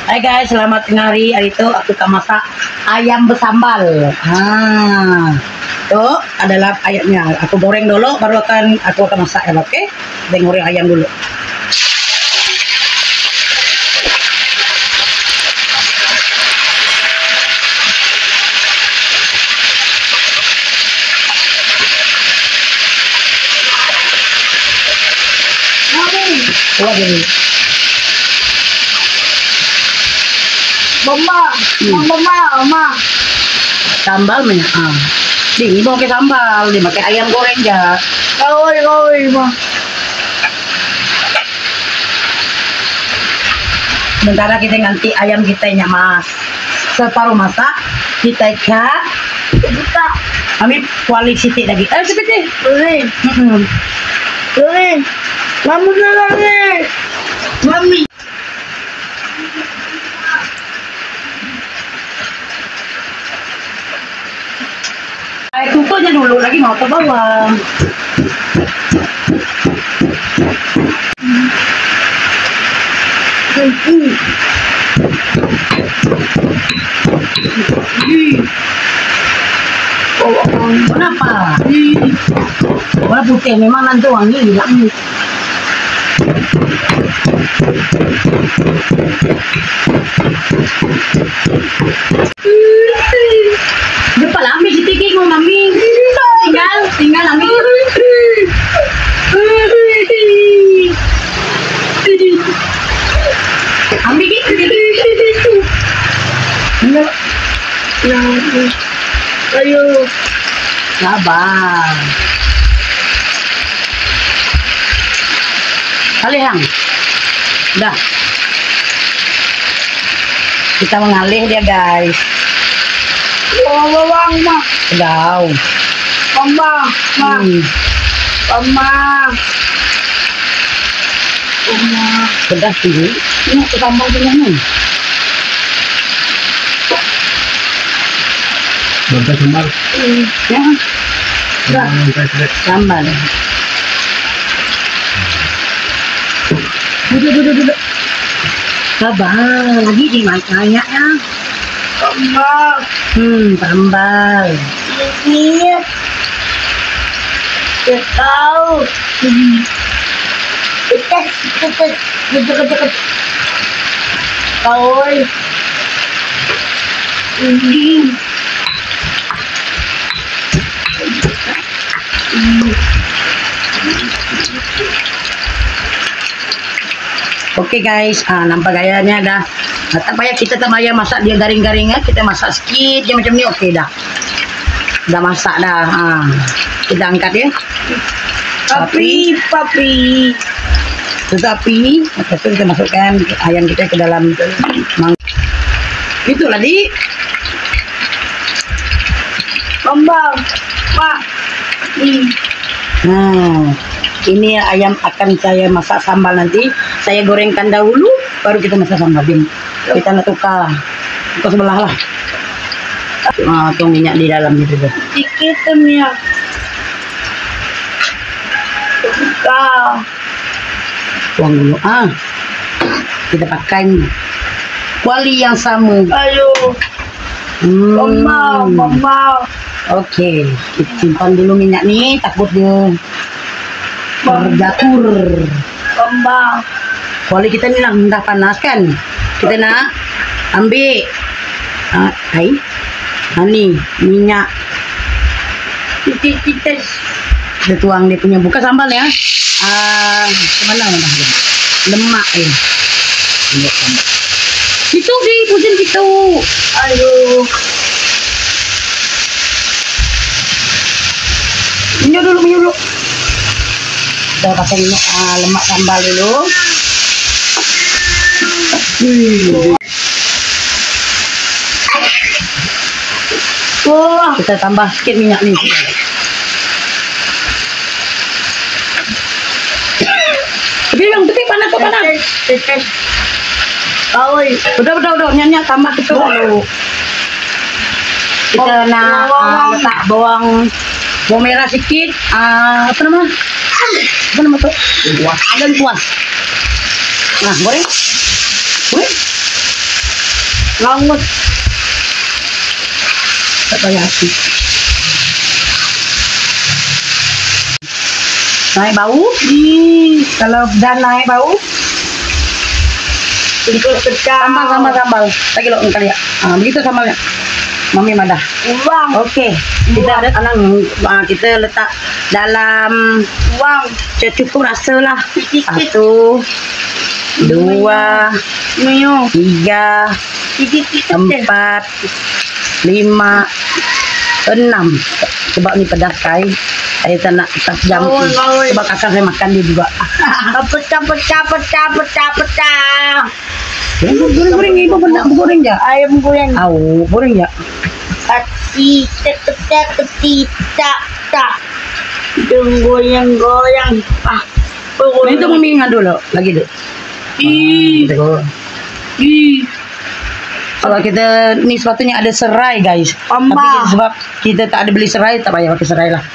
Hai guys, selamat hari itu aku akan masak ayam bersambal. Itu adalah ayamnya. Aku goreng dulu, baru aku akan masak ya, oke? Kita goreng ayam dulu. Kuat ini. Mama. Sambal banyak. Ini mau pakai sambal, dipakai ayam goreng ya. Kau, Ma. Sementara kita ganti ayam kita mas. Separuh masak, kita ikat. Buka. Kami kuali sitik lagi. Seperti. Boleh. Mama lagi. Mami. Tutupnya dulu lagi mau ke bawah. Kenapa? Warna putih memang nanti wangi hilang. Depan ambil sedikit mau ambil. Tinggal ambil. Ambil gitu. Ayo. Sabar. Kali hang. Udah. Kita mengalih dia guys. Bawang, Ma. Udah. Mama. Pedas dulu. Ini aku tambah dulu nih. Bangkai sambal. Ya. Udah. Sambal. Duduk. Sabar, lagi di makanya ya. Tambal. Ini. Tahu. Deket. Kau. Oke guys, nampak gayanya dah. Tak payah kita tak payah masak dia garing-garing ya. Kita masak sedikit dia macam ni, okey dah. Dah masak dah. Kita angkat ya. Tetapi lepas itu kita masukkan ayam kita ke dalam itulah di Kembang, Pak. Ini ayam akan saya masak sambal nanti. Saya gorengkan dahulu, baru kita masak sambal. Kita nak tukar sebelah lah. Tuang minyak di dalam gitu. Sedikit minyak. Tukar. Tuang dulu. Kita pakai kuali yang sama. Ayo. Mama. Okey, kita simpan dulu minyak ni, takut dia berjatuh. Mama. Kuali kita ni dah panas kan. Kita nak ambil air. Ni minyak. Kita tuang dia punya, buka sambal ya. Kemana dia? Lemak itu di pusing gitu. Ayo. Minyak dulu. Kita pakai lemak sambal dulu. Kita tambah sedikit minyak ni. Tapi panas. Udah. Nyanyi tambah itu dulu. Kita nak letak bawang merah sedikit. Apa nama tu? Lengkuas. Nah, goreng. Langut. Tak payah asyik. Naik bau. Kalau dah naik bau, Tinggal kecam. sambal. Lagi lo kali ya. Begitu sambalnya. Mami madah. Uang. Okey. Kita kita letak dalam Uang. cukup rasa lah. Sikit. 1, 2, Minum. 3, Sikit. 4, 5, 6. Sebab ni pedas kai. Saya tak nak jam. Bangun. Sebab kakak saya makan dia juga. Pecah. Goreng ibu pernah goreng je. Ayam goreng. Goreng je. Kati. Tak. Goyang. Itu mami ingat dulu. Lagi dulu. Kita go. Kalau kita ni sepatutnya ada serai guys. Tapi sebab kita tak ada beli serai, tak payah pakai serai lah.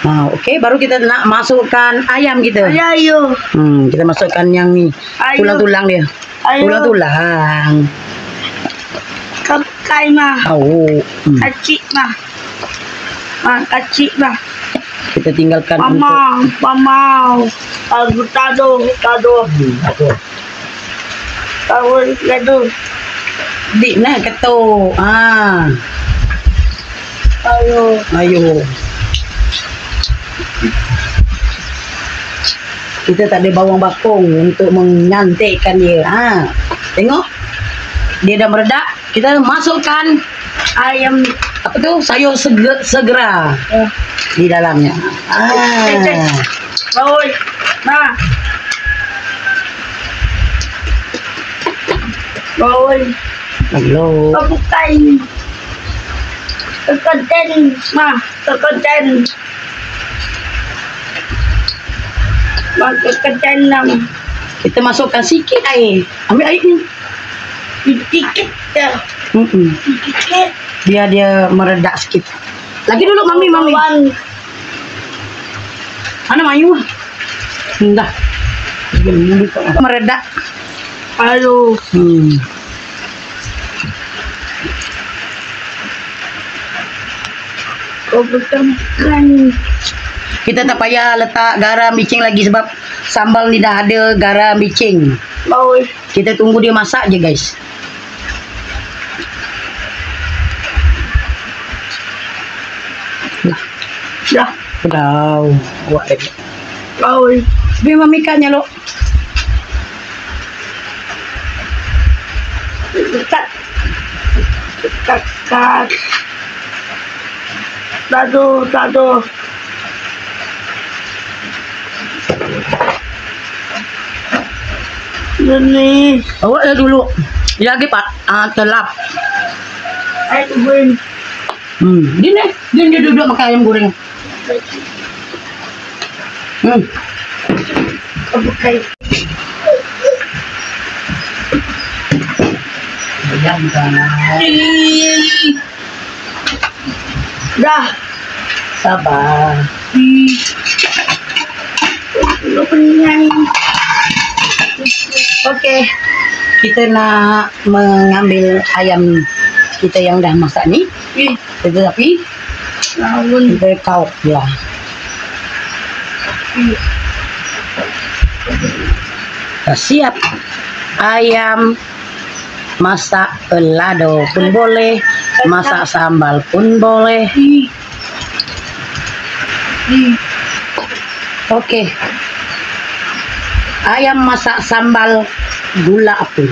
Okey, baru kita nak masukkan ayam kita. Ayo. Kita masukkan yang ni. Tulang-tulang dia. Tulang-tulang. Kakai mah. Kacik mah. Kacik mah. Kita tinggalkan Pamau. Tado. Gado. Dik nak ketuk. Ayo. Kita tak ada bawang bakung untuk menyantikkan dia. Tengok. Dia dah meredak. Kita masukkan Ayam. apa tu? Sayur segera di dalamnya. Bawang. Nah. Bawang. Hello. Bukan. Tekan. Tekan enam. Kita masukkan sikit air. Ambil air ni. Sedikit dah. Sedikit. Biar dia meredak sikit. Lagi dulu mami. Mana Mayu? Dah. Meredak. Aduh. Kita tak payah letak garam bicing lagi sebab sambal ni dah ada garam bicing. Bawang. Kita tunggu dia masak je guys. Dah. Buat lagi. Bawang. Biar mami ikannya lo. Dekat. Tado. Ini. Awak dah dulu. Lagi pak. Telap. Ayam goreng. Dia duduk makan ayam goreng. Bukan. Dah. Sabar. Okey. Kita nak mengambil ayam kita yang dah masak ni. Tetapi kita kau lah. Dah siap. Ayam masak pelado pun boleh, masak sambal pun boleh. Okey. Ayam masak sambal gula apel.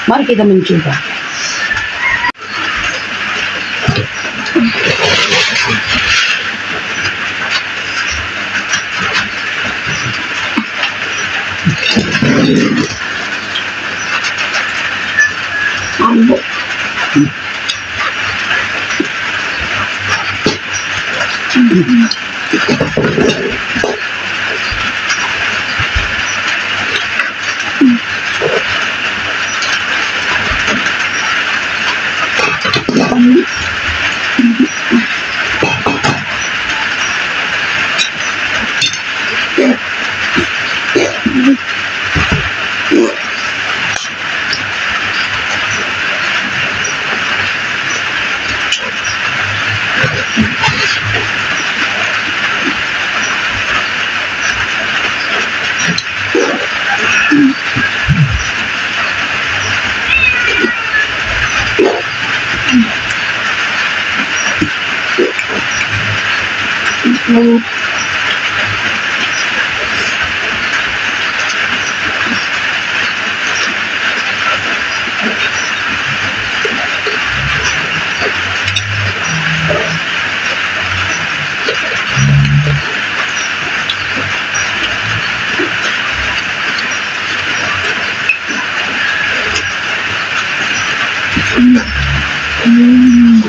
Mari kita mencoba. Ambok.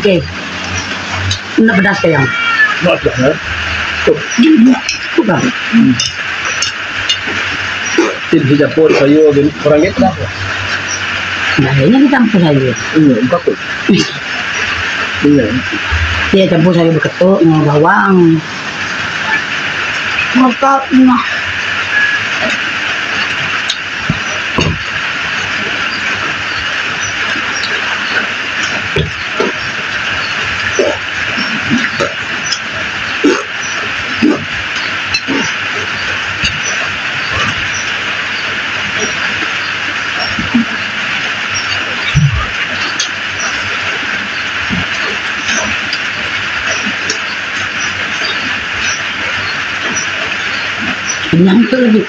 Okey. Nak pedas ke yang? Maaf lah. Bukan. Tidak dapur saya orang itu lah. Nah, ini dicampur saja. Iya, takut. Iya. Dia campur saja berketuk dengan bawang. Maka nah. Kenyang tu lagi.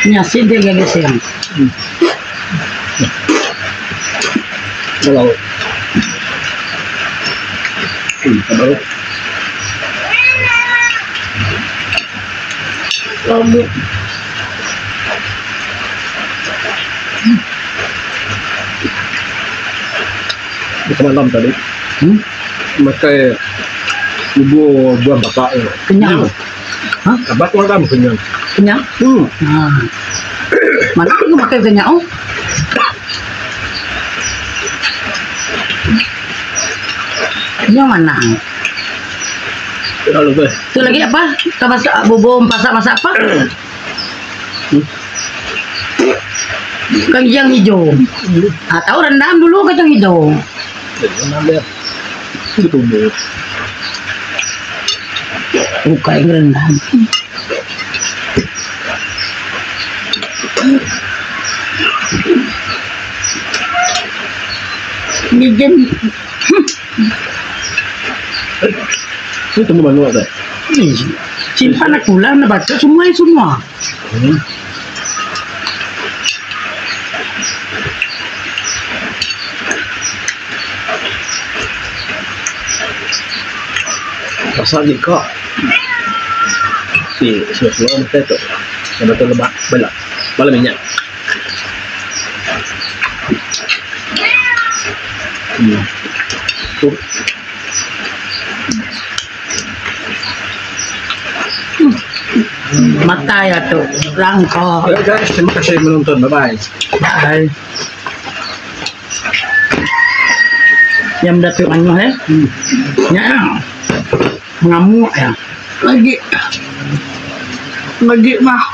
Ini asin dia gak siang. Kalau baru Lalu malam tadi makai ibu buah bapak Kenyang. Hah? abad orang kenyang. Kenyang? Nah. Mana aku makan kenyang? Oh. Kenyang mana? Lalu tu Itu lagi apa? Kita masak bubur, masak apa? Kacang hijau. Ah, tahu rendam dulu kacang hijau. namanya itu tubuh. Buka yang rendam. Jajan. Itu mana ada? Simpan aku lah, nak baca semua. Pasal ni kak si semua mesti tu yang betul lebat bala minyak. Tu Mata ya tu, rangkau. guys, terima kasih menonton. Bye bye. Bye. Yang datuk anu ya, ngamuk ya. lagi mah